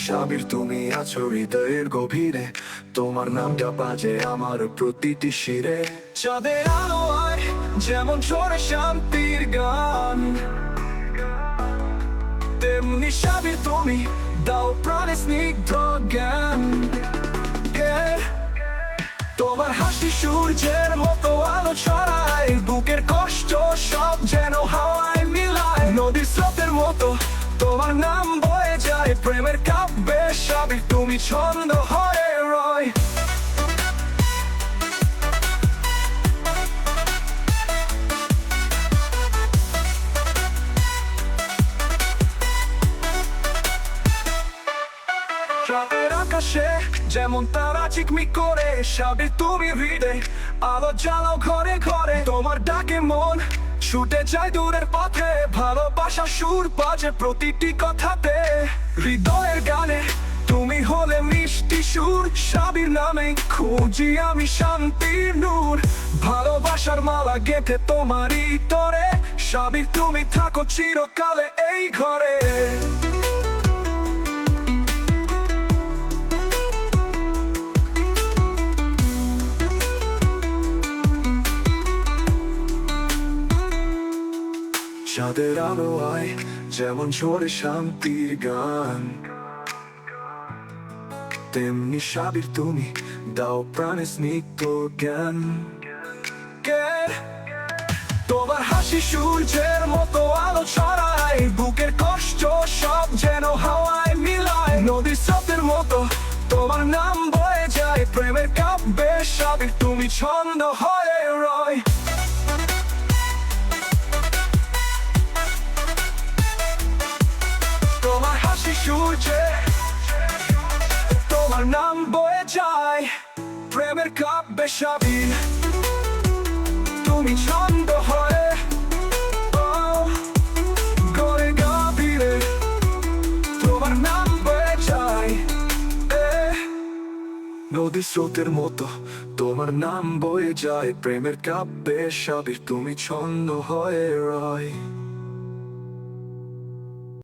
সাবির তুমি আছো হৃদয়ের গভীরে, তোমার নামটা বাজে আমার প্রতিটি শিরে। চাঁদের আলোয় যেমন ঝরে শান্তির গান, তেমনি সাবির তুমি দাও প্রাণে স্নিগ্ধ জ্ঞান। তোমার হাসি সূর্যের মতো আলো ছড়ায়, বুকের কষ্ট সব যেন হাওয়ায় মিলায়। নদীর স্রোতের মতো তোমার নাম বয়ে যায়, প্রেমের কাব্যে সাবির তুমি ছন্দ হয়ে রয়। রাতের আকাশে যেমন তারা ঝিকমিক করে, সাবির তুমি হৃদয়ে আলো জ্বালাও ঘরে ঘরে। তোমার ডাকে মন ছুটে যায় দূরের পথে, ভালোবাসা সুর বাজে প্রতিটি কথাতে। হৃদয়ের গানে তুমি হলে মিষ্টি সুর, সাবির নামে খুঁজি আমি শান্তির নূর। ভালোবাসার মালা গেঁথে তোমারই তরে, সাবির তুমি থাকো চিরকালে এই ঘরে। চাঁদের আলোয় যেমন ঝরে শান্তির গান, তেমনি সাবির তুমি দাও প্রাণে স্নিগ্ধ জ্ঞান। তোমার হাসি সূর্যের মতো আলো ছড়ায়, বুকের কষ্ট সব যেন হাওয়ায় মিলায়। নদীর স্রোতের মতো তোমার নাম বয়ে যায়, প্রেমের কাব্যে সাবির তুমি ছন্দ হয়ে রয়। তোমার হাসি সূর্যে তোমার নাম বয়ে যায়, প্রেমের কাব্যে সাবির তুমি ছন্দ হয়ে গড়ে গভীরে। তোমার নাম বয়ে যায়, নদীর স্রোতের মতো তোমার নাম বয়ে যায়, প্রেমের কাব্যে সাবির তুমি ছন্দ হয়ে রয়।